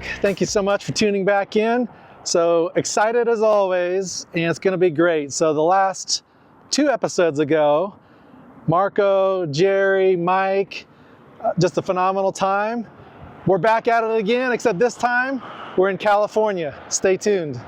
back. Thank you so much for tuning back in. So excited as always, and it's gonna be great. So the last 2 episodes ago, Marco, Jerry, Mike, just a phenomenal time. We're back at it again, except this time we're in California. Stay tuned.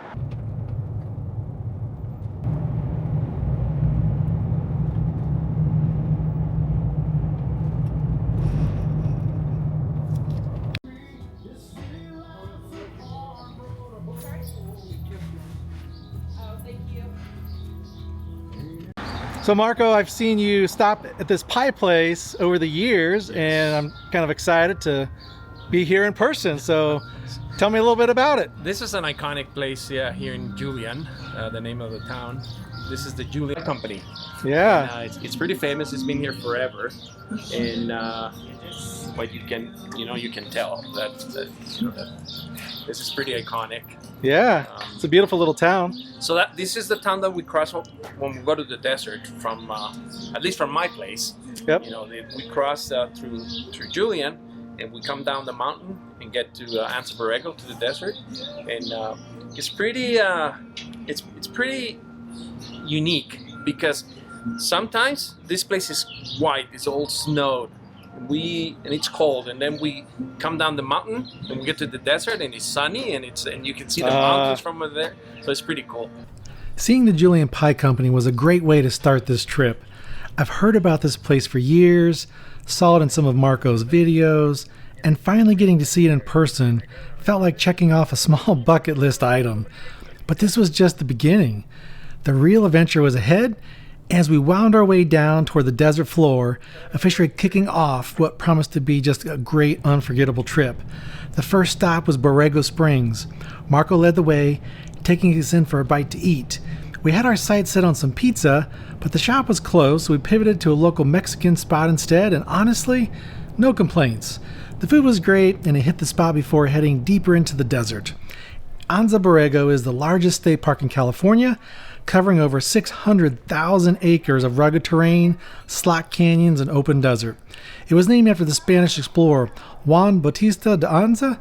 So Marco, I've seen you stop at this pie place over the years, and I'm kind of excited to be here in person. So tell me a little bit about it. This is an iconic place here in Julian, the name of the town. This is the Julian Company. Yeah. And, it's pretty famous. It's been here forever, and but you can tell that this is pretty iconic. Yeah, it's a beautiful little town. So this is the town that we cross when we go to the desert from, at least from my place. Yep. We cross through Julian, and we come down the mountain and get to Anza Borrego, to the desert, and it's pretty unique because sometimes this place is white, it's all snowed. And it's cold, and then we come down the mountain and we get to the desert and it's sunny and you can see the mountains from over there, so it's pretty cool. Seeing the Julian Pie Company was a great way to start this trip. I've heard about this place for years, saw it in some of Marco's videos, and finally getting to see it in person felt like checking off a small bucket list item. But this was just the beginning. The real adventure was ahead. As we wound our way down toward the desert floor, officially kicking off what promised to be just a great, unforgettable trip. The first stop was Borrego Springs. Marco led the way, taking us in for a bite to eat. We had our sights set on some pizza, but the shop was closed, so we pivoted to a local Mexican spot instead, and honestly, no complaints. The food was great, and it hit the spot before heading deeper into the desert. Anza Borrego is the largest state park in California, covering over 600,000 acres of rugged terrain, slack canyons, and open desert. It was named after the Spanish explorer Juan Bautista de Anza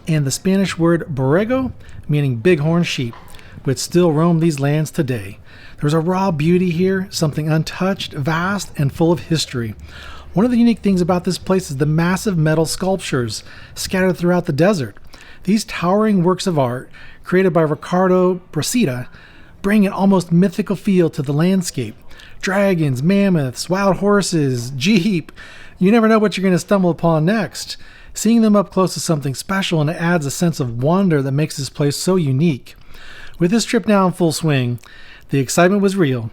and the Spanish word Borrego, meaning bighorn sheep, which still roam these lands today. There's a raw beauty here, something untouched, vast, and full of history. One of the unique things about this place is the massive metal sculptures scattered throughout the desert. These towering works of art, created by Ricardo Bracita, bring an almost mythical feel to the landscape. Dragons, mammoths, wild horses, jeep. You never know what you're going to stumble upon next. Seeing them up close is something special, and it adds a sense of wonder that makes this place so unique. With this trip now in full swing, the excitement was real.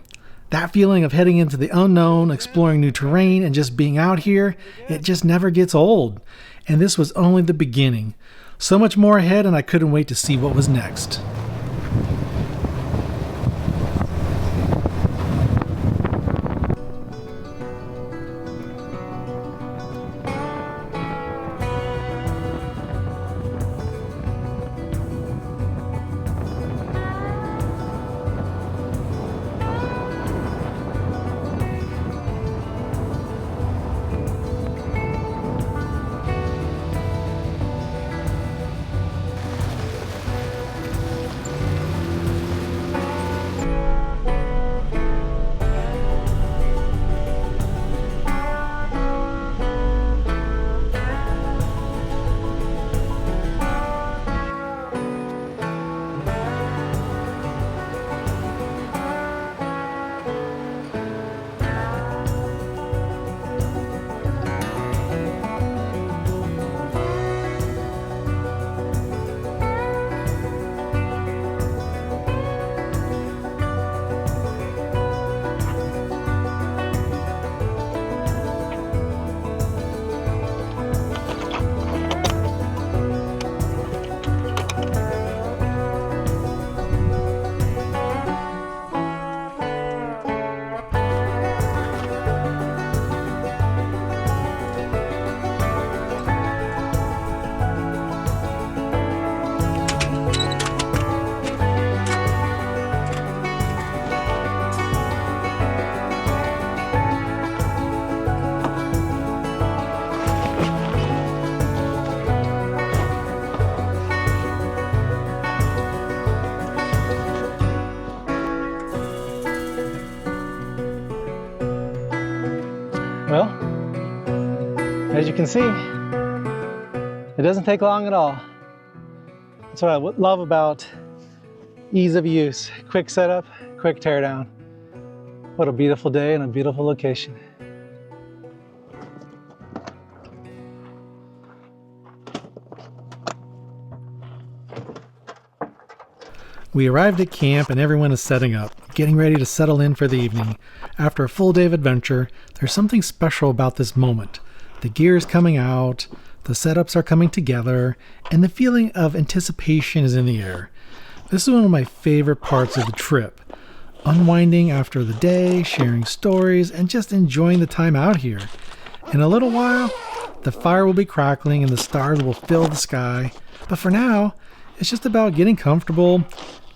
That feeling of heading into the unknown, exploring new terrain, and just being out here, it just never gets old. And this was only the beginning. So much more ahead, and I couldn't wait to see what was next. Well, as you can see, it doesn't take long at all. That's what I love about ease of use. Quick setup, quick teardown. What a beautiful day and a beautiful location. We arrived at camp and everyone is setting up, getting ready to settle in for the evening. After a full day of adventure, there's something special about this moment. The gear is coming out, the setups are coming together, and the feeling of anticipation is in the air. This is one of my favorite parts of the trip. Unwinding after the day, sharing stories, and just enjoying the time out here. In a little while, the fire will be crackling and the stars will fill the sky. But for now, it's just about getting comfortable,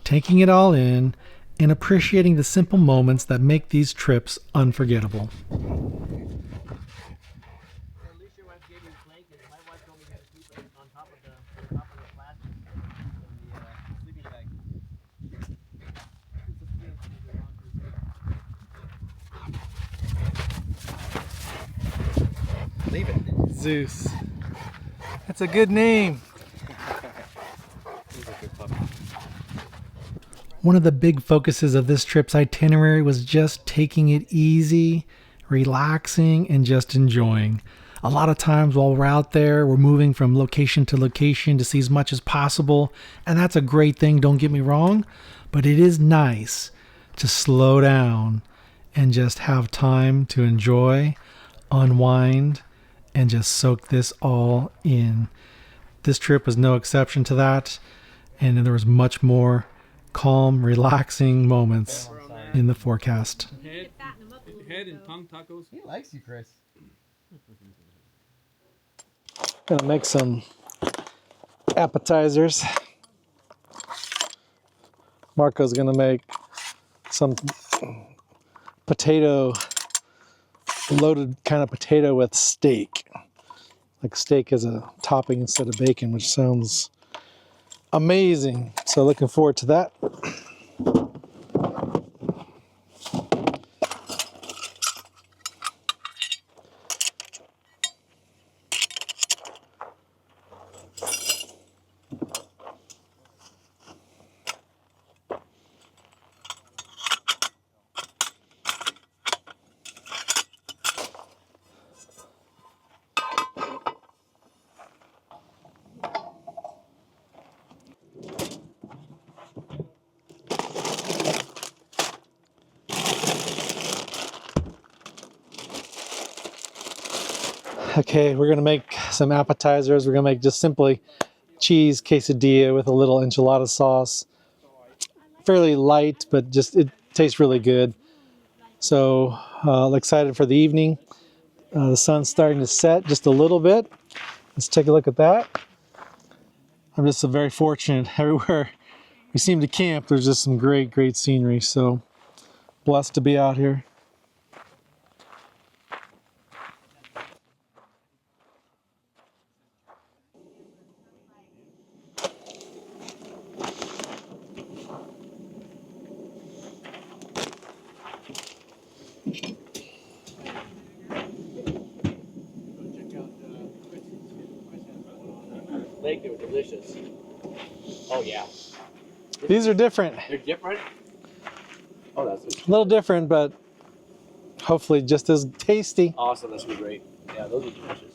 taking it all in, and appreciating the simple moments that make these trips unforgettable. Leave it. Zeus. That's a good name. He's a good puppy. One of the big focuses of this trip's itinerary was just taking it easy, relaxing, and just enjoying. A lot of times while we're out there, we're moving from location to location to see as much as possible, and that's a great thing, don't get me wrong, but it is nice to slow down and just have time to enjoy, unwind, and just soak this all in. This trip was no exception to that, and there was much more calm, relaxing moments in the forecast. Head and tongue tacos. He likes you, Chris. Gonna make some appetizers. Marco's gonna make some loaded kind of potato with steak. Like steak as a topping instead of bacon, which sounds amazing. So looking forward to that. Okay, we're gonna make some appetizers. We're gonna make just simply cheese quesadilla with a little enchilada sauce. Fairly light, but just it tastes really good. So excited for the evening. The sun's starting to set just a little bit. Let's take a look at that. I'm just very fortunate. Everywhere we seem to camp, there's just some great scenery. So blessed to be out here. They were delicious. Oh yeah. These are different. They're different? Oh, that's A little different, but hopefully just as tasty. awesome. That's gonna be great. Yeah, those are delicious.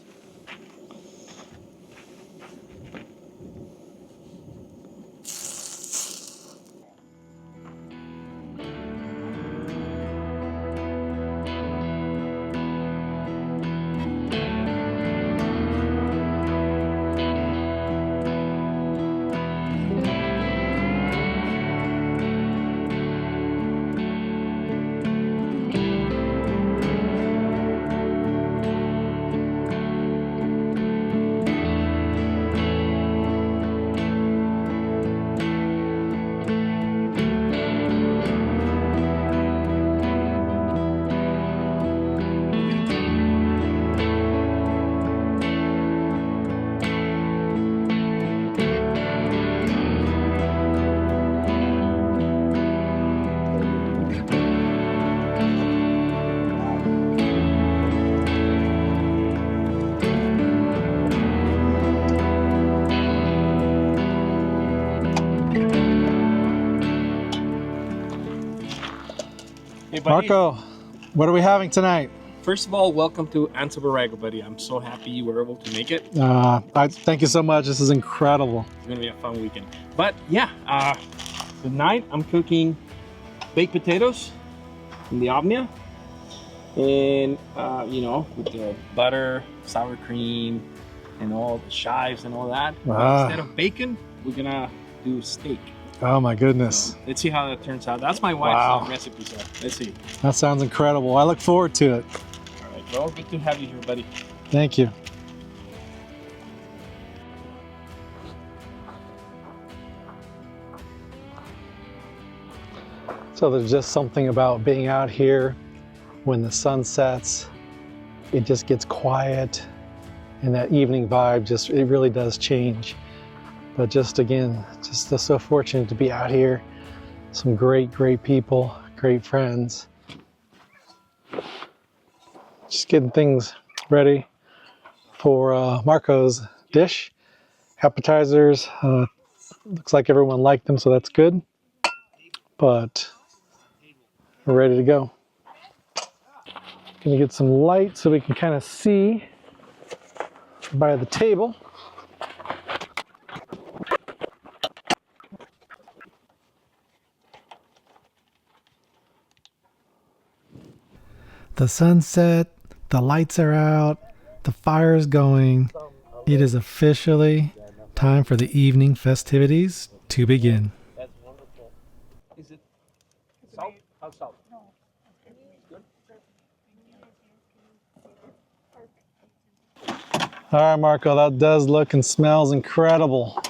Hey, buddy. Marco, what are we having tonight? First of all, welcome to Anza Borrego, buddy. I'm so happy you were able to make it. Thank you so much. This is incredible. It's gonna be a fun weekend. But yeah, tonight I'm cooking baked potatoes in the oven, and you know, with the butter, sour cream, and all the chives and all that. Instead of bacon, we're gonna do steak. Oh my goodness. So let's see how that turns out. That's my wife's recipe, so let's see. That sounds incredible. I look forward to it. All right, well, good to have you here, buddy. Thank you. So there's just something about being out here when the sun sets. It just gets quiet, and that evening vibe it really does change. But just again, just so fortunate to be out here. Some great people, great friends. Just getting things ready for Marco's dish. Appetizers, looks like everyone liked them, so that's good. But we're ready to go. Gonna get some light so we can kind of see by the table. The sunset, the lights are out, the fire is going. It is officially time for the evening festivities to begin. That's wonderful. Is it salt? How's salt? No. Good. All right, Marco, that does look and smells incredible.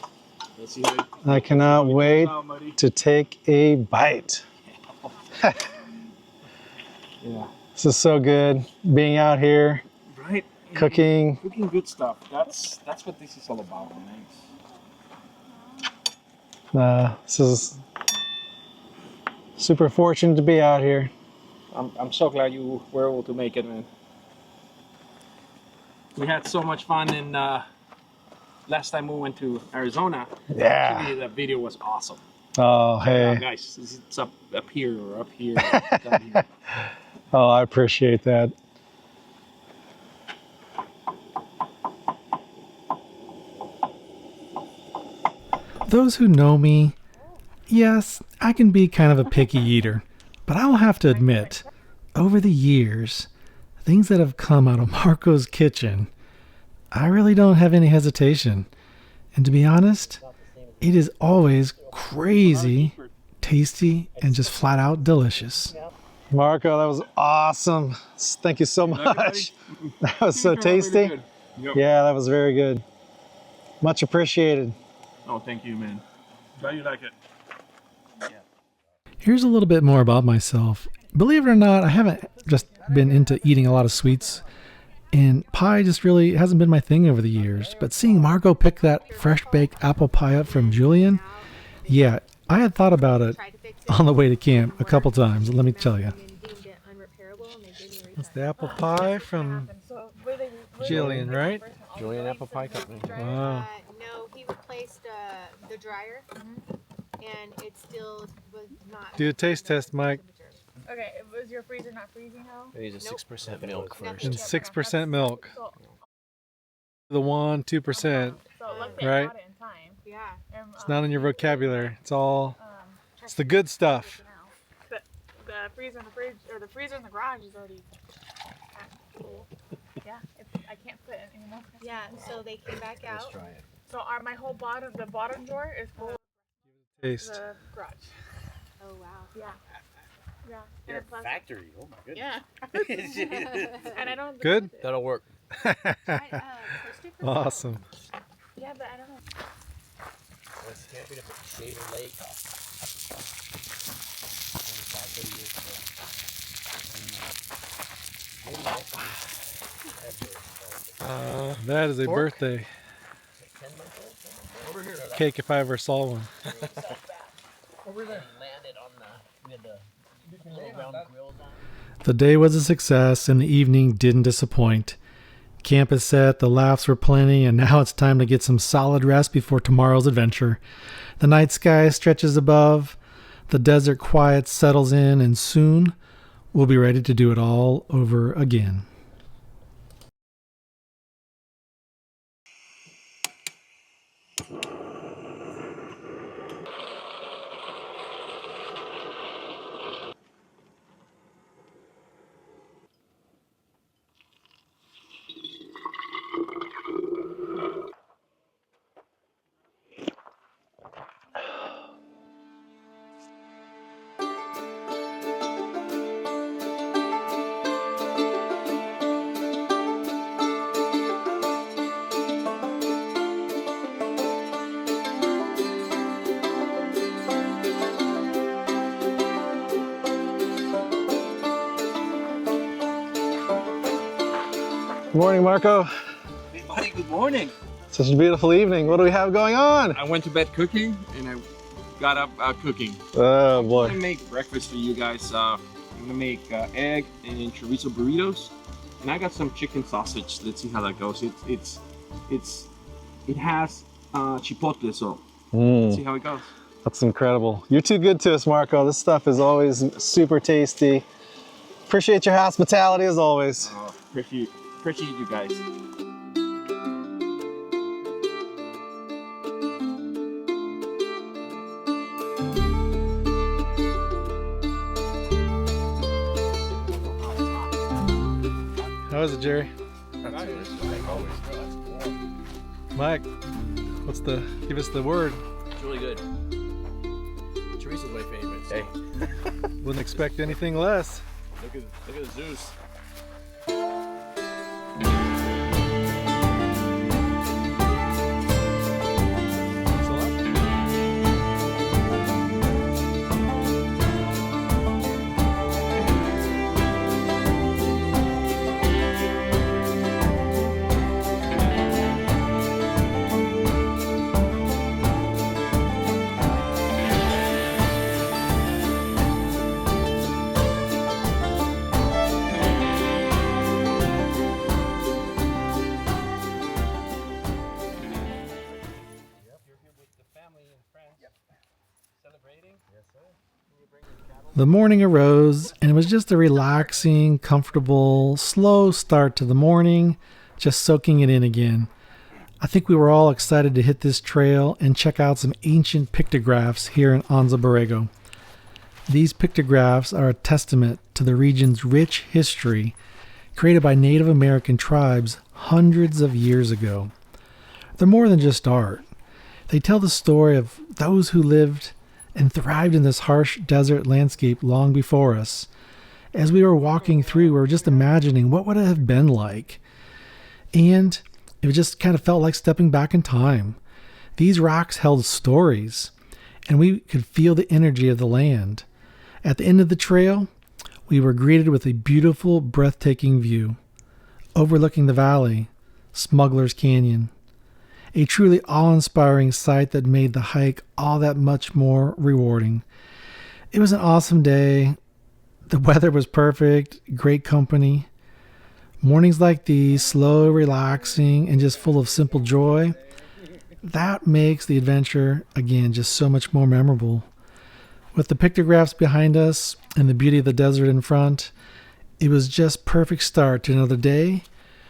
Let's see how it I cannot wait out, buddy. to take a bite. Yeah. This is so good, being out here, Right. cooking. Cooking good stuff. That's what this is all about, man. This is super fortunate to be out here. I'm so glad you were able to make it, man. We had so much fun, and last time we went to Arizona, Yeah. actually, that video was awesome. Oh, hey. Guys, it's up here or up here. Down here. Oh, I appreciate that. Those who know me, yes, I can be kind of a picky eater, but I will have to admit, over the years, things that have come out of Marco's kitchen, I really don't have any hesitation. And to be honest, it is always crazy, tasty, and just flat out delicious. Marco, that was awesome. Thank you so much. That was so tasty. Really yep. Yeah, that was very good. Much appreciated. Oh, thank you, man. Glad you like it. Here's a little bit more about myself. Believe it or not, I haven't just been into eating a lot of sweets, and pie just really hasn't been my thing over the years. But seeing Marco pick that fresh baked apple pie up from Julian, yeah, I had thought about it on the way to camp a couple times, let me tell you. That's the apple pie from Julian, right? Julian Pie Company. Wow. No, he replaced the dryer, and it still was not. Do a taste test, Mike. Okay, was your freezer not freezing now? I use a 6% milk first. And 6% milk. The 2%. So luckily Right. I got it in time. Yeah. And, It's not in your vocabulary. It's the good stuff. The freezer in the fridge, or the freezer in the garage is already full. Yeah, I can't put it anymore. Yeah. So they came back Let's out. try it. So my whole the bottom drawer is full of Taste. the garage. Oh wow. Yeah. Yeah. You're a And plus, factory. Oh my goodness. yeah. And I don't. have the Good? food. That'll work. Toasted for Awesome. Yeah, but I don't know. Let's get rid of Shaver Lake. 25, 30 years ago. That is a Pork? birthday 10 months old? Over here. cake if I ever saw one. Over there. Landed on we had the little round grills on. The day was a success and the evening didn't disappoint. Camp is set, the laughs were plenty, and now it's time to get some solid rest before tomorrow's adventure. The night sky stretches above, the desert quiet settles in, and soon we'll be ready to do it all over again. Good morning, Marco. Hey buddy, good morning. Such a beautiful evening. What do we have going on? I went to bed cooking and I got up cooking. Oh I'm boy. gonna make breakfast for you guys. I'm gonna make egg and chorizo burritos, and I got some chicken sausage. Let's see how that goes. It has chipotle, so let's see how it goes. That's incredible. You're too good to us, Marco. This stuff is always super tasty. Appreciate your hospitality as always. Appreciate you guys. How is it, Jerry? Mike, give us the word. It's really good. Chorizo's my favorite. So. Hey. Wouldn't expect anything less. Look at the Zeus. The morning arose, and it was just a relaxing, comfortable, slow start to the morning, just soaking it in again. I think we were all excited to hit this trail and check out some ancient pictographs here in Anza Borrego. These pictographs are a testament to the region's rich history, created by Native American tribes hundreds of years ago. They're more than just art. They tell the story of those who lived and thrived in this harsh desert landscape long before us. As we were walking through, we were just imagining what would it have been like. And it just kind of felt like stepping back in time. These rocks held stories, and we could feel the energy of the land. At the end of the trail, we were greeted with a beautiful, breathtaking view, overlooking the valley, Smuggler's Canyon. A truly awe-inspiring sight that made the hike all that much more rewarding. It was an awesome day. The weather was perfect, great company. Mornings like these, slow, relaxing, and just full of simple joy, that makes the adventure, again, just so much more memorable. With the pictographs behind us and the beauty of the desert in front, it was just perfect start to another day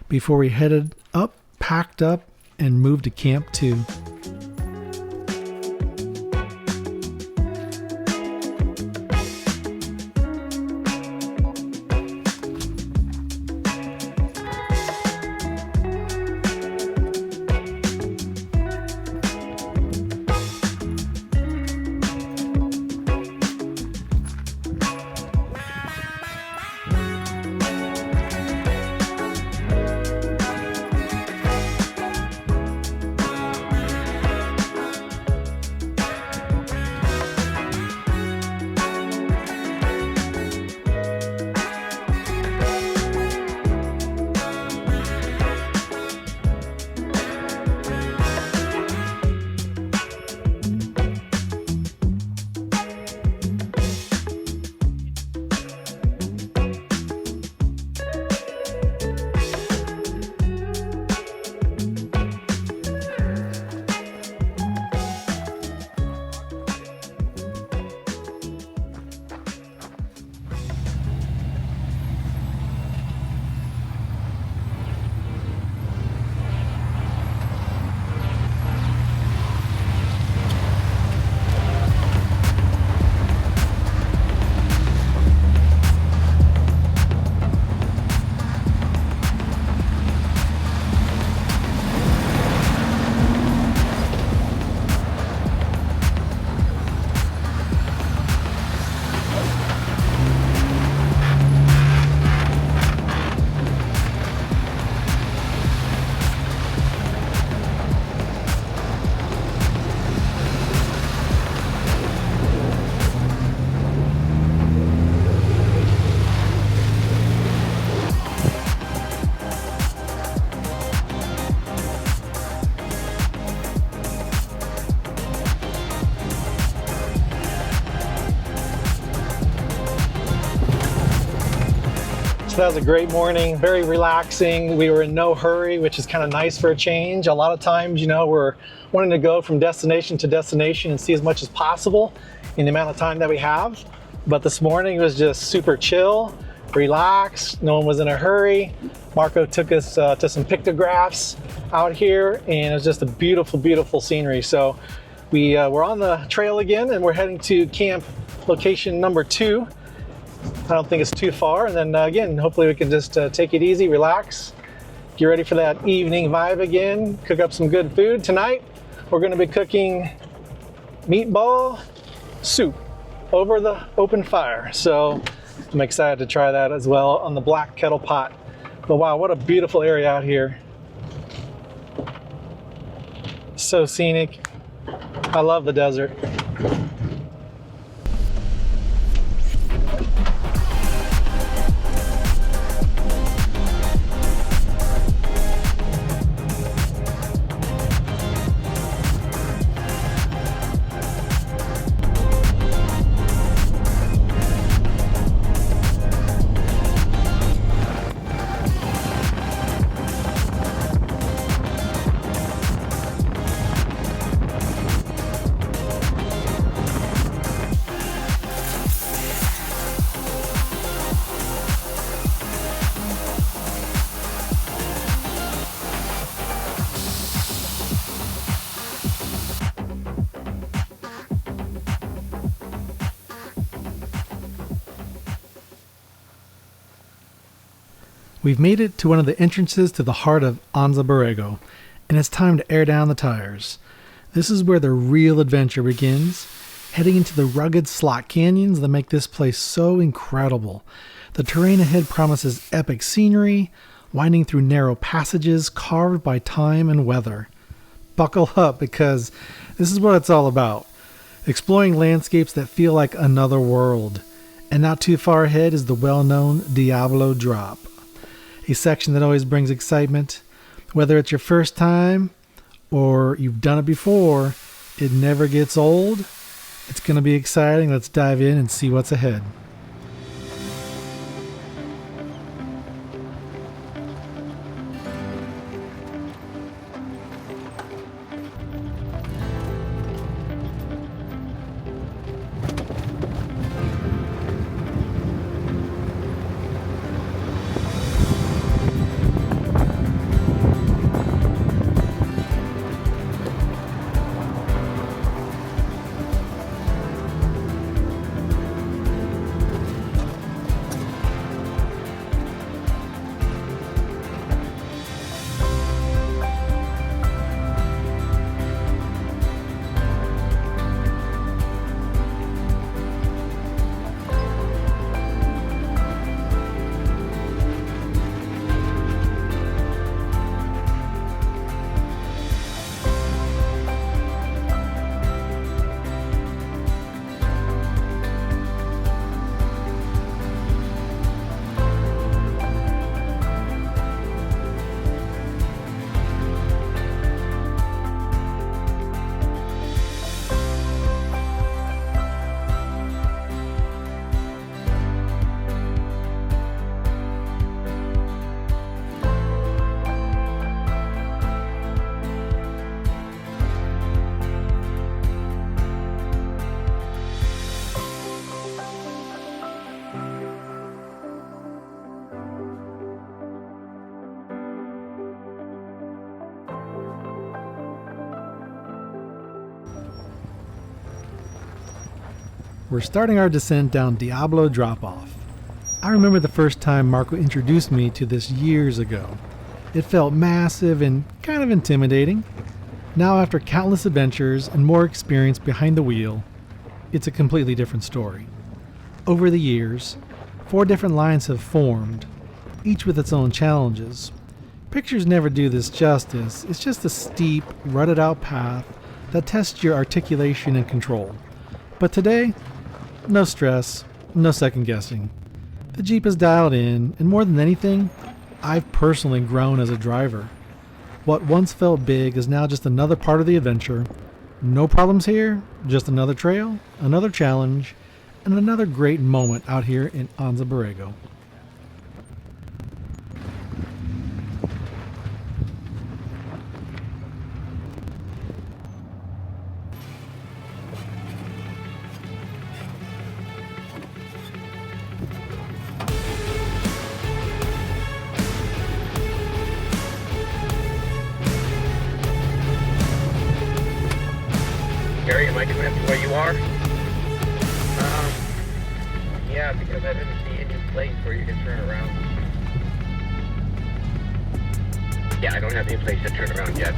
before we headed up, packed up, and moved to Camp 2. That was a great morning, very relaxing. We were in no hurry, which is kind of nice for a change. A lot of times, you know, we're wanting to go from destination to destination and see as much as possible in the amount of time that we have. But this morning was just super chill, relaxed, no one was in a hurry. Marco took us to some pictographs out here, and it was just a beautiful, beautiful scenery. So we're on the trail again, and we're heading to camp location number 2. I don't think it's too far, and then again, hopefully we can just take it easy, relax, get ready for that evening vibe again, cook up some good food. Tonight we're going to be cooking meatball soup over the open fire, so I'm excited to try that as well on the black kettle pot. But wow, what a beautiful area out here. So scenic. I love the desert. We've made it to one of the entrances to the heart of Anza Borrego, and it's time to air down the tires. This is where the real adventure begins, heading into the rugged slot canyons that make this place so incredible. The terrain ahead promises epic scenery, winding through narrow passages carved by time and weather. Buckle up, because this is what it's all about. Exploring landscapes that feel like another world. And not too far ahead is the well-known Diablo Drop, a section that always brings excitement. Whether it's your first time or you've done it before, it never gets old. It's going to be exciting. Let's dive in and see what's ahead. We're starting our descent down Diablo Drop Off. I remember the first time Marco introduced me to this years ago. It felt massive and kind of intimidating. Now, after countless adventures and more experience behind the wheel, it's a completely different story. Over the years, 4 different lines have formed, each with its own challenges. Pictures never do this justice. It's just a steep, rutted out path that tests your articulation and control. But today, no stress, no second guessing. The Jeep is dialed in, and more than anything, I've personally grown as a driver. What once felt big is now just another part of the adventure. No problems here, just another trail, another challenge, and another great moment out here in Anza Borrego. Gary, am I coming up to where you are? Yeah, because I didn't see any place where you can turn around. Yeah, I don't have any place to turn around yet.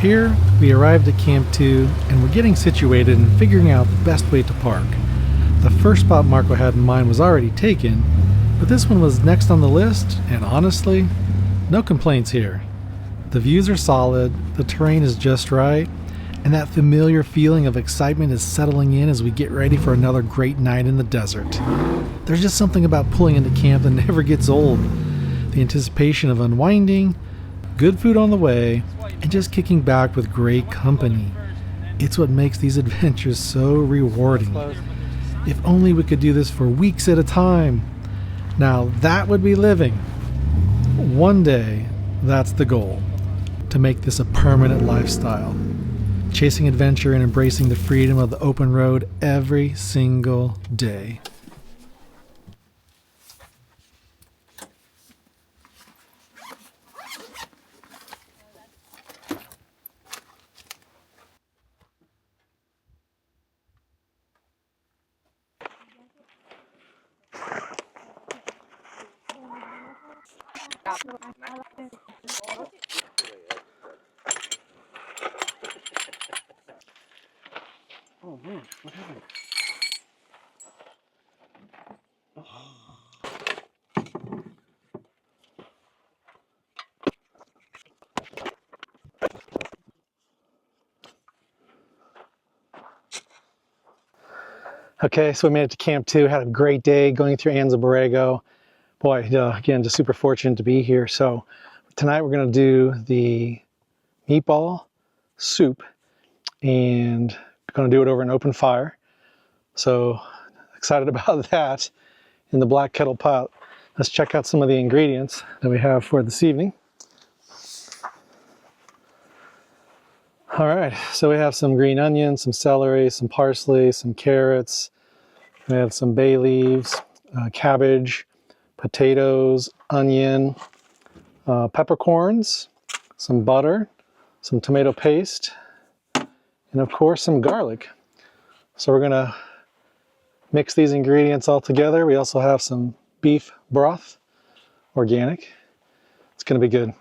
Here, we arrived at Camp 2 and we're getting situated and figuring out the best way to park. The first spot Marco had in mind was already taken, but this one was next on the list, and honestly, no complaints here. The views are solid, the terrain is just right, and that familiar feeling of excitement is settling in as we get ready for another great night in the desert. There's just something about pulling into camp that never gets old. The anticipation of unwinding, good food on the way, and just kicking back with great company. It's what makes these adventures so rewarding. If only we could do this for weeks at a time. Now that would be living. One day, that's the goal. To make this a permanent lifestyle. Chasing adventure and embracing the freedom of the open road every single day. Oh man, what happened? Okay, so we made it to Camp 2, had a great day going through Anza Borrego. Boy, again, just super fortunate to be here. So tonight we're going to do the Meatball Soup, and going to do it over an open fire. So excited about that in the black kettle pot. Let's check out some of the ingredients that we have for this evening. All right, so we have some green onions, some celery, some parsley, some carrots. We have some bay leaves, cabbage, potatoes, onion, peppercorns, some butter, some tomato paste, and of course some garlic. So we're gonna mix these ingredients all together. We also have some beef broth, organic. It's gonna be good.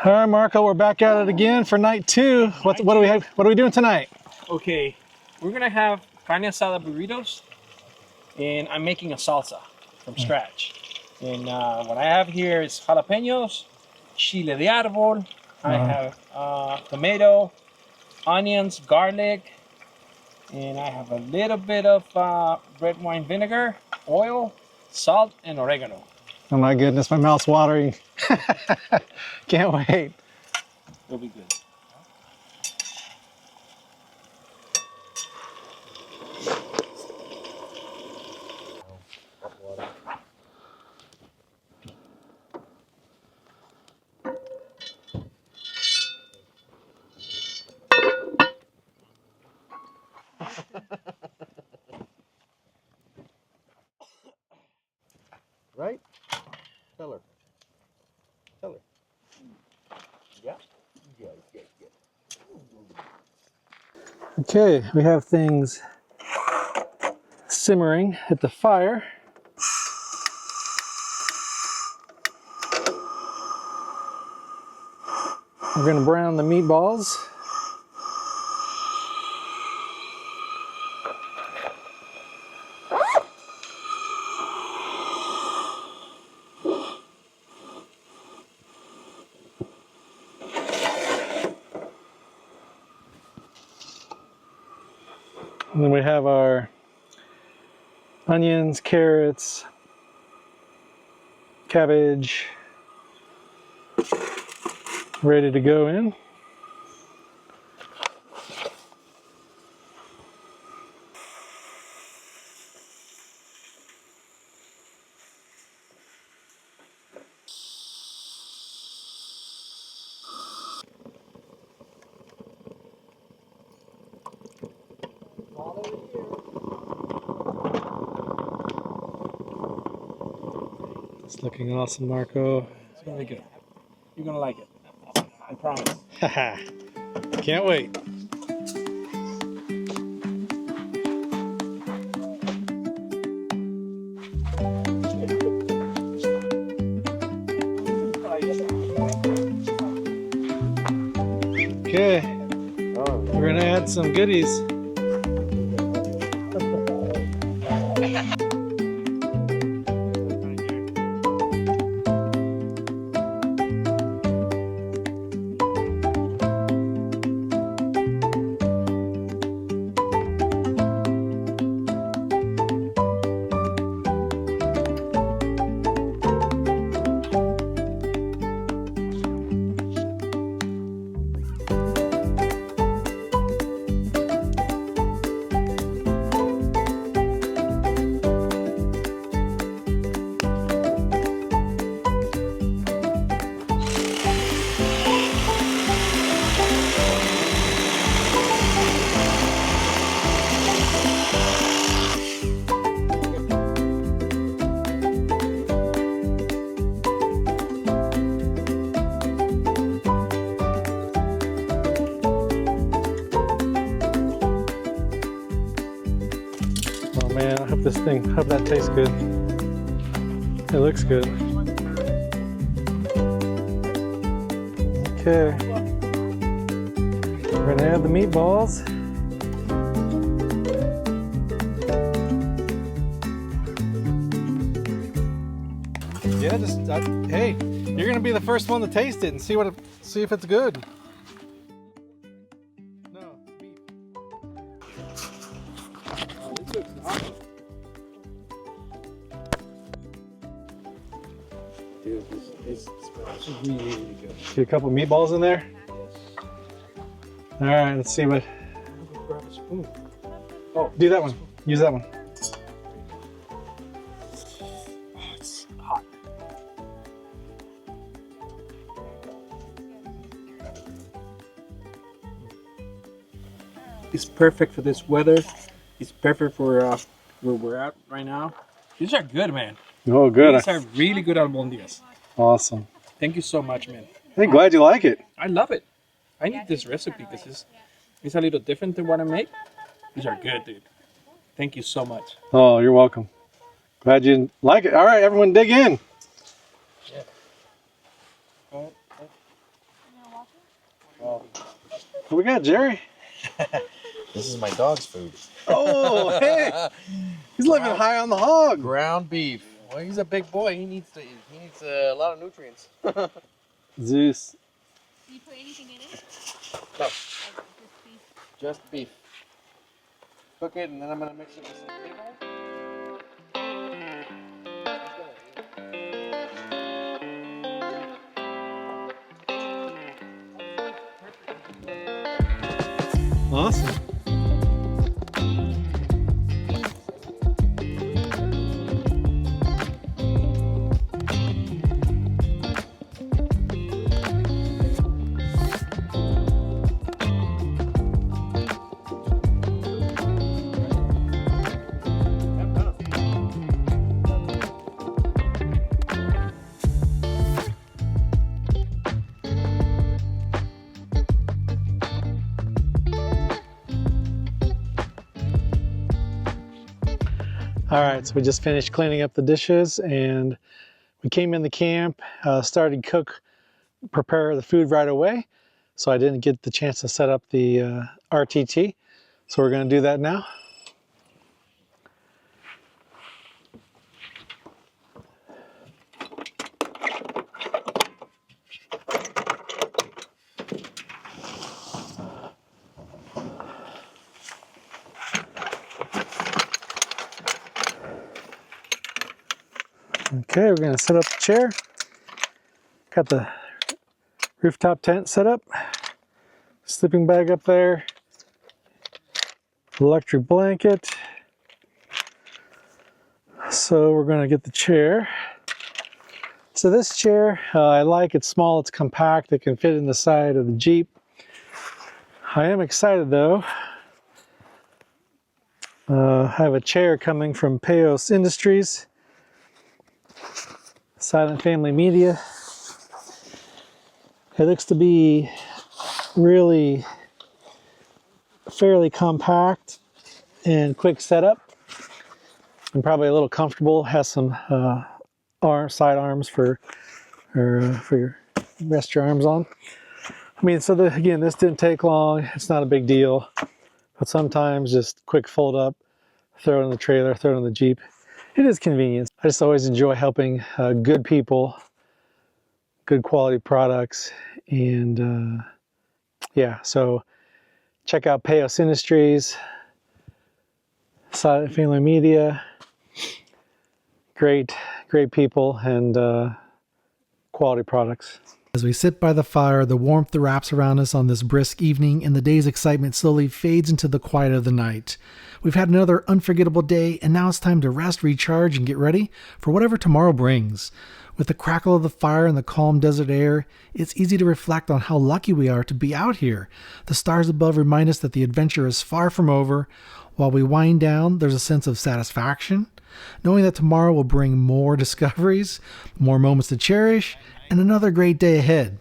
All right, Marco, we're back at it again for night 2. What do we have? What are we doing tonight? Okay, we're gonna have carne asada burritos, and I'm making a salsa from scratch. And what I have here is jalapenos, chile de árbol. I have tomato, onions, garlic, and I have a little bit of red wine vinegar, oil, salt, and oregano. Oh my goodness, my mouth's watering. Can't wait. It'll be good. Right? Tell her. Tell her. Yeah? Yeah, yeah, yeah. Okay, we have things simmering at the fire. We're gonna brown the meatballs. And then we have our onions, carrots, cabbage ready to go in. It's looking awesome, Marco. It's gonna be good. You're gonna like it. I promise. Haha. Can't wait. Okay, we're gonna add some goodies. Oh man, I hope this thing, hope that tastes good. It looks good. Okay. We're gonna add the meatballs. Yeah, just hey, you're gonna be the first one to taste it and see see if it's good. No, beef. This looks awesome. Dude, this is really, really good. Get a couple meatballs in there. All right, let's see what. Grab a spoon. Oh, do that one. Use that one. Oh, it's hot. It's perfect for this weather. It's perfect for where we're at right now. These are good, man. Oh, good. These are really good albondigas. Awesome. Thank you so much, man. Hey, glad you like it. I love it. I need this recipe because it's a little different than what I make. These are good, dude. Thank you so much. Oh, you're welcome. Glad you like it. All right, everyone dig in. Yeah. What we got, Jerry? This is my dog's food. Oh, hey! He's living high on the hog. Ground beef. Well, he's a big boy. He needs a lot of nutrients. Zeus. Do you put anything in it? No. Like just beef? Just beef. Cook it, and then I'm gonna mix it with some meatballs. Awesome. All right, so we just finished cleaning up the dishes and we came in the camp, started prepare the food right away. So I didn't get the chance to set up the RTT. So we're gonna do that now. Okay, we're gonna set up the chair. Got the rooftop tent set up. Sleeping bag up there. Electric blanket. So we're gonna get the chair. So this chair, I like, it's small, it's compact, it can fit in the side of the Jeep. I am excited though. I have a chair coming from Payos Industries. Silent Family Media. It looks to be really fairly compact and quick setup, and probably a little comfortable. Has some side arms for your rest your arms on. I mean, so again, this didn't take long. It's not a big deal, but sometimes just quick fold up, throw it in the trailer, throw it in the Jeep. It is convenient. I just always enjoy helping good people, good quality products, and yeah, so check out Payos Industries, Silent Family Media, great people, and quality products. As we sit by the fire, the warmth wraps around us on this brisk evening, and the day's excitement slowly fades into the quiet of the night. We've had another unforgettable day, and now it's time to rest, recharge, and get ready for whatever tomorrow brings. With the crackle of the fire and the calm desert air, it's easy to reflect on how lucky we are to be out here. The stars above remind us that the adventure is far from over. While we wind down, there's a sense of satisfaction, knowing that tomorrow will bring more discoveries, more moments to cherish, and another great day ahead.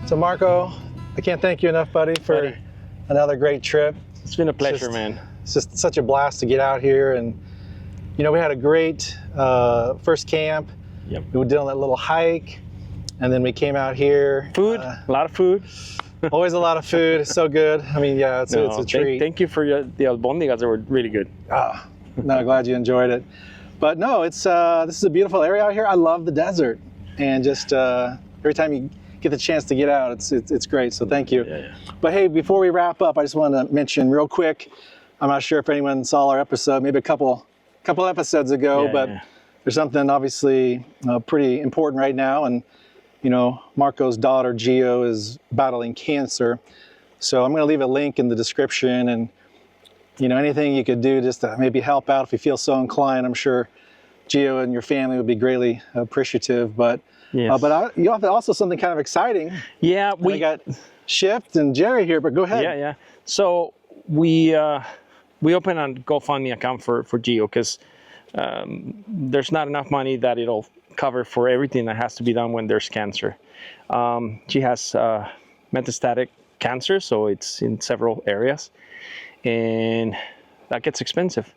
So Marco, I can't thank you enough, buddy, for another great trip. It's been a pleasure, man. It's just such a blast to get out here, and you know, we had a great first camp. Yep. We did on that little hike, and then we came out here. Food, a lot of food. Always a lot of food. It's so good. I mean, yeah, it's a treat. Thank you for the albondigas. They were really good. No, glad you enjoyed it. But no, it's this is a beautiful area out here. I love the desert, and just every time you get the chance to get out, it's great. So thank you. Yeah. But hey, before we wrap up, I just want to mention real quick. I'm not sure if anyone saw our episode, maybe a couple episodes ago, but there's something obviously pretty important right now, and you know, Marco's daughter Gio is battling cancer. So I'm going to leave a link in the description, and you know, anything you could do just to maybe help out if you feel so inclined, I'm sure Gio and your family would be greatly appreciative. But Yes. you have also something kind of exciting. Yeah, We got Shift and Jerry here, but go ahead. Yeah. So we opened a GoFundMe account for Gio because there's not enough money that it'll cover for everything that has to be done when there's cancer. She has metastatic cancer, so it's in several areas, and that gets expensive.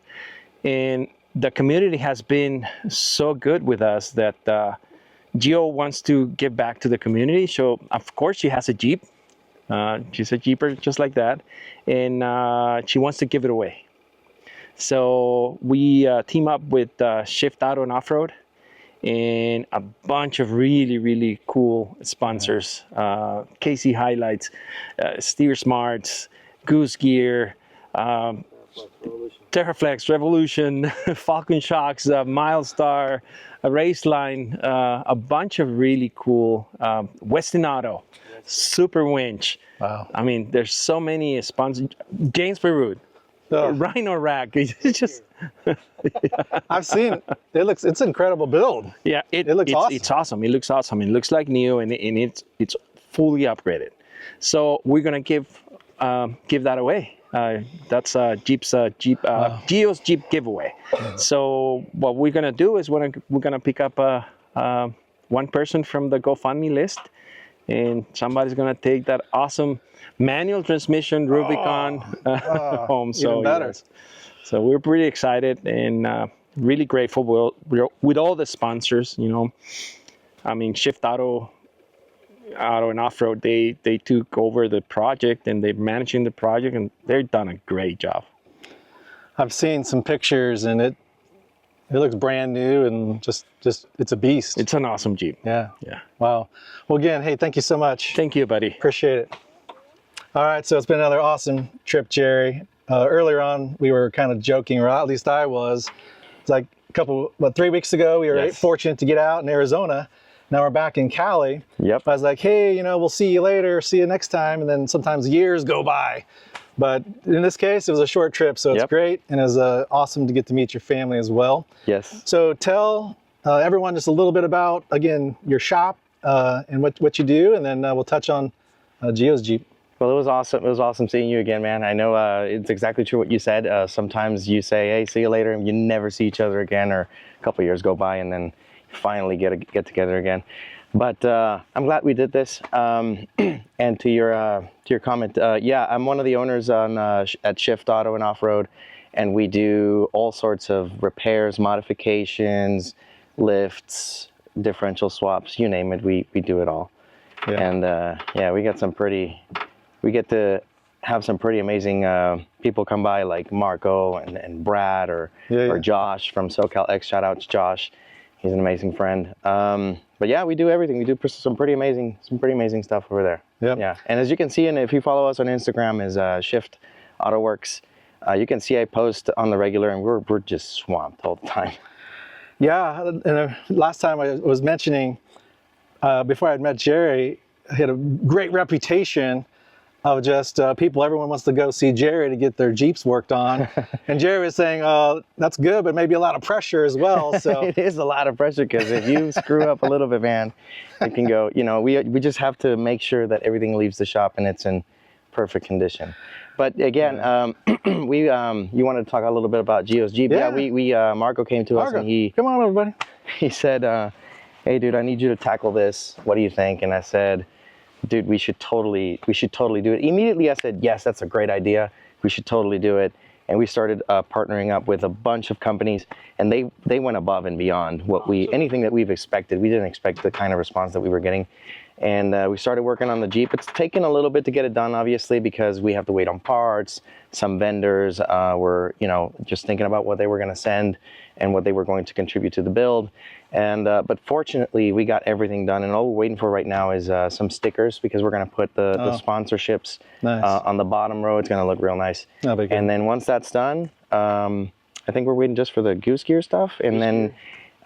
And the community has been so good with us that Gio wants to give back to the community. So of course she has a Jeep. She's a Jeeper just like that, and she wants to give it away. So we team up with Shift Auto and Offroad and a bunch of really cool sponsors. KC Highlights, Steer Smarts, Goose Gear, Terraflex, Revolution, Falcon Shocks, Milestar, Raceline, a bunch of really cool, Westin Auto, Super Winch. Wow. I mean, there's so many sponsors. James Perud, Rhino Rack. It's just. I've seen it. It's an incredible build. Yeah, it looks awesome. It's awesome. It looks awesome. It looks like new, and it's fully upgraded. So we're gonna give that away. That's Gio's Jeep giveaway. So what we're gonna do is we're gonna pick up one person from the GoFundMe list, and somebody's gonna take that awesome manual transmission Rubicon home. So even better. Yes. So we're pretty excited and really grateful with all the sponsors. You know, I mean, Shift Auto and Offroad, they took over the project and they're managing the project, and they've done a great job. I've seen some pictures, and it looks brand new and just it's a beast. It's an awesome Jeep. Yeah. Yeah. Wow. Well, again, hey, thank you so much. Thank you, buddy. Appreciate it. All right, so it's been another awesome trip, Jerry. Earlier on, we were kind of joking, or at least I was. It's like 3 weeks ago, we were fortunate to get out in Arizona. Now we're back in Cali. Yep. I was like, hey, you know, we'll see you later, see you next time. And then sometimes years go by. But in this case, it was a short trip, so it's great. And it was awesome to get to meet your family as well. Yes. So tell everyone just a little bit about, again, your shop and what you do, and then we'll touch on Gio's Jeep. Well, it was awesome. It was awesome seeing you again, man. I know it's exactly true what you said. Sometimes you say, hey, see you later, and you never see each other again, or a couple of years go by, and then finally get together again. But I'm glad we did this. And to your comment, yeah, I'm one of the owners at Shift Auto and Offroad, and we do all sorts of repairs, modifications, lifts, differential swaps, you name it. We do it all. Yeah. And yeah, we get to have some pretty amazing people come by, like Marco and Brad or Josh from SoCal X. Shout out to Josh. He's an amazing friend. But yeah, we do everything. We do some pretty amazing stuff over there. Yep. Yeah. And as you can see, and if you follow us on Instagram, is Shift Auto Works. You can see I post on the regular, and we're just swamped all the time. Yeah. And last time I was mentioning, before I'd met Jerry, I had a great reputation of just everyone wants to go see Jerry to get their Jeeps worked on. And Jerry was saying, that's good, but maybe a lot of pressure as well. So it is a lot of pressure, because if you screw up a little bit, man, it can go, you know, we just have to make sure that everything leaves the shop and it's in perfect condition. But again, you wanted to talk a little bit about Gio's Jeep. Yeah, Marco came to us, and come on, everybody. He said, hey dude, I need you to tackle this. What do you think? And I said, dude, we should totally do it. Immediately I said, yes, that's a great idea. We should totally do it. And we started partnering up with a bunch of companies, and they went above and beyond what anything that we've expected. We didn't expect the kind of response that we were getting. And we started working on the Jeep. It's taken a little bit to get it done, obviously, because we have to wait on parts. Some vendors were, just thinking about what they were going to send and what they were going to contribute to the build. And but fortunately, we got everything done. And all we're waiting for right now is some stickers, because we're going to put the sponsorships on the bottom row. It's going to look real nice. And then once that's done, I think we're waiting just for the Goose Gear stuff. And then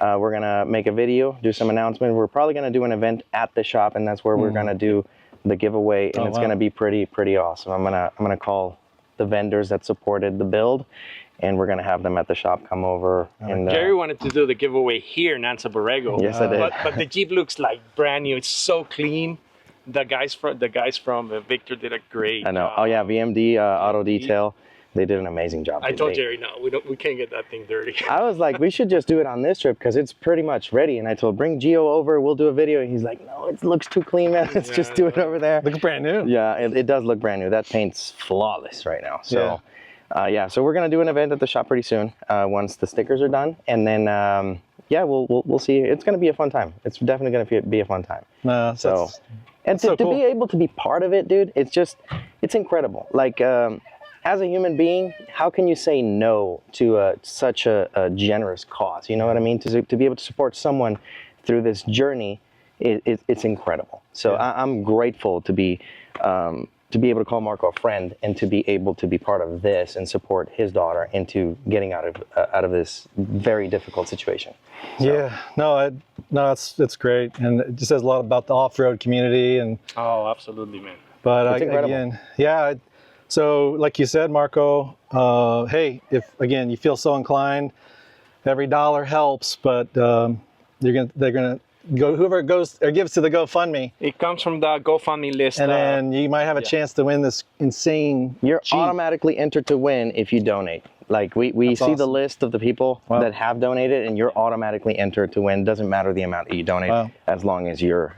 we're going to make a video, do some announcement. We're probably going to do an event at the shop, and that's where we're going to do the giveaway. And it's going to be pretty awesome. I'm going to call the vendors that supported the build, and we're gonna have them at the shop come over. And Jerry wanted to do the giveaway here in Anza Borrego. Yes, I did. But the Jeep looks like brand new. It's so clean. The guys from Victor did a great. I know. job. Oh yeah, VMD Auto Detail. They did an amazing job. I told Jerry, no, we can't get that thing dirty. I was like, we should just do it on this trip because it's pretty much ready. And I told, bring Gio over, we'll do a video. And he's like, no, it looks too clean, man. Let's just do it over there. Looks brand new. Yeah, it does look brand new. That paint's flawless right now. So, yeah, so we're gonna do an event at the shop pretty soon once the stickers are done, and then yeah, we'll see. It's gonna be a fun time. It's definitely gonna be a fun time. So, and to be able to be part of it, dude, it's incredible. Like. As a human being, how can you say no to such a generous cause? You know what I mean? To be able to support someone through this journey, it's incredible. So I'm grateful to be able to call Marco a friend and to be able to be part of this and support his daughter into getting out of this very difficult situation. So. Yeah, no, it's great, and it just says a lot about the off-road community. And oh, absolutely, man. But again, yeah. So, like you said, Marco, hey, if again you feel so inclined, every dollar helps. But they're gonna go, whoever goes or gives to the GoFundMe. It comes from the GoFundMe list, and then you might have a chance to win this insane. You're Jeep. Automatically entered to win if you donate. Like we see awesome. the list of the people that have donated, and you're automatically entered to win. Doesn't matter the amount that you donate, as long as you're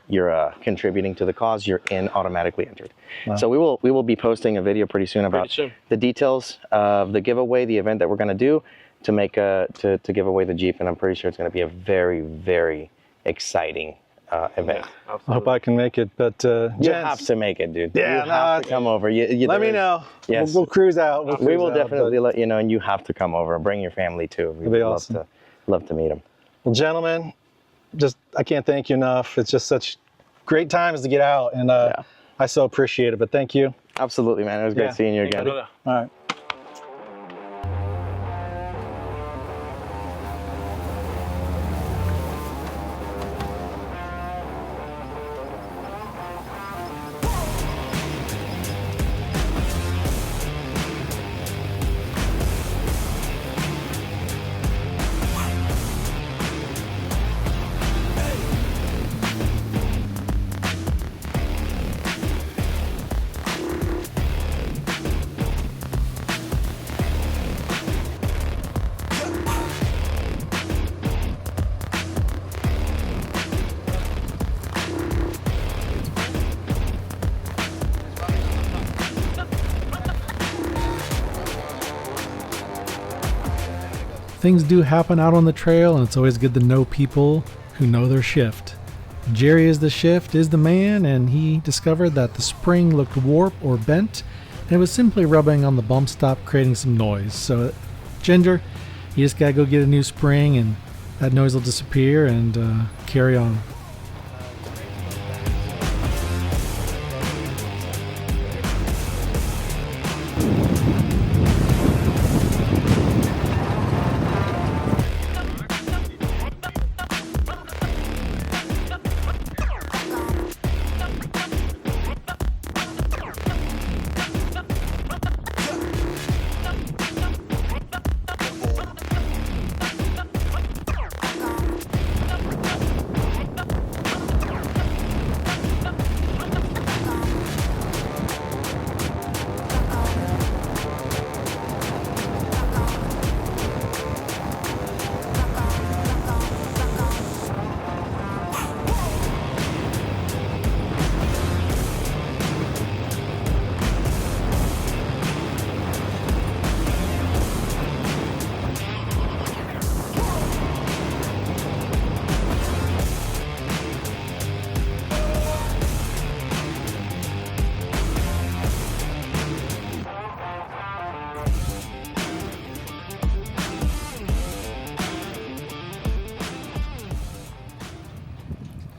contributing to the cause, you're automatically entered. So we will be posting a video pretty soon about the details of the giveaway, the event that we're going to do to make to give away the Jeep, and I'm pretty sure it's going to be a very, very exciting event. I hope I can make it, but you have to make it, dude. Yeah, you have to come over. Let me know. Yes, we'll cruise out. We will definitely let you know, and you have to come over. Bring your family too. We'd love to meet them. Well, gentlemen, I can't thank you enough. It's just such great times to get out, and I so appreciate it. But thank you. Absolutely, man. It was great seeing you again. All right. Things do happen out on the trail, and it's always good to know people who know their shift. Jerry is the shift, is the man, and he discovered that the spring looked warped or bent, and it was simply rubbing on the bump stop, creating some noise. So, Ginger, you just gotta go get a new spring, and that noise will disappear, and carry on.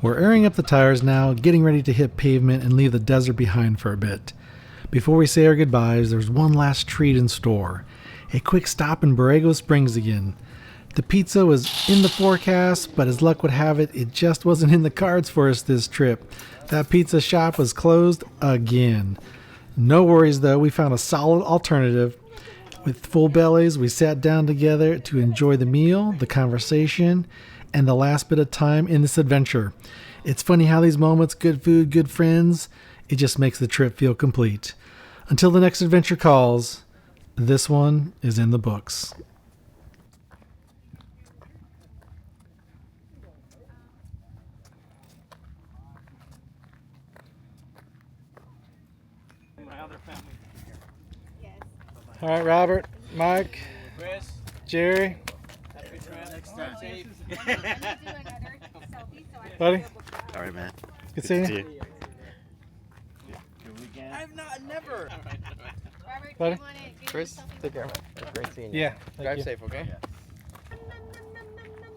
We're airing up the tires now, getting ready to hit pavement and leave the desert behind for a bit. Before we say our goodbyes, there's one last treat in store. A quick stop in Borrego Springs again. The pizza was in the forecast, but as luck would have it, it just wasn't in the cards for us this trip. That pizza shop was closed again. No worries though, we found a solid alternative. With full bellies, we sat down together to enjoy the meal, the conversation, and the last bit of time in this adventure. It's funny how these moments, good food, good friends, it just makes the trip feel complete. Until the next adventure calls, this one is in the books. All right, Robert, Mike, Chris, Jerry, have a good trip. Next time. Safe. buddy, All right, man. good seeing you. I've never. Robert, Buddy? do you want to get Chris, yourself a take care, man. picture? It's great seeing you. Yeah, thank Drive you. safe, okay?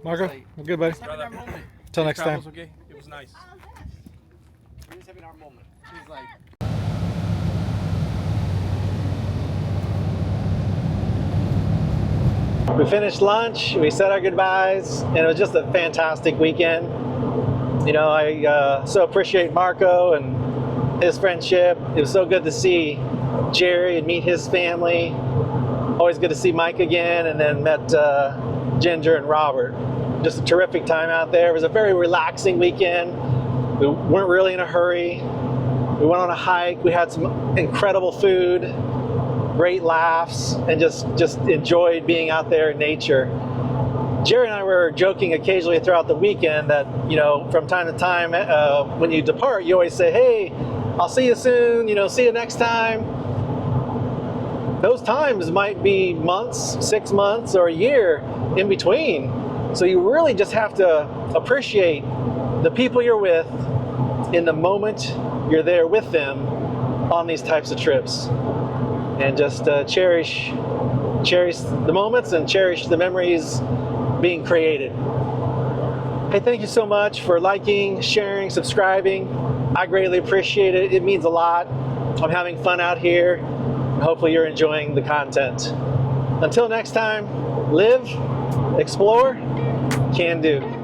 Marco, we're good, buddy. Having our moment. Till next time. Okay, it was nice. We're just having our moment. She's like. We finished lunch, we said our goodbyes, and it was just a fantastic weekend. You know, I so appreciate Marco and his friendship. It was so good to see Jerry and meet his family. Always good to see Mike again, and then met Ginger and Robert. Just a terrific time out there. It was a very relaxing weekend. We weren't really in a hurry. We went on a hike. We had some incredible food, great laughs, and just enjoyed being out there in nature. Jerry and I were joking occasionally throughout the weekend that, you know, from time to time, when you depart, you always say, hey, I'll see you soon, you know, see you next time. Those times might be months, 6 months, or a year in between. So you really just have to appreciate the people you're with in the moment you're there with them on these types of trips. And just cherish the moments and cherish the memories being created. Hey, thank you so much for liking, sharing, subscribing. I greatly appreciate it. It means a lot. I'm having fun out here. Hopefully you're enjoying the content. Until next time, live, explore, can do.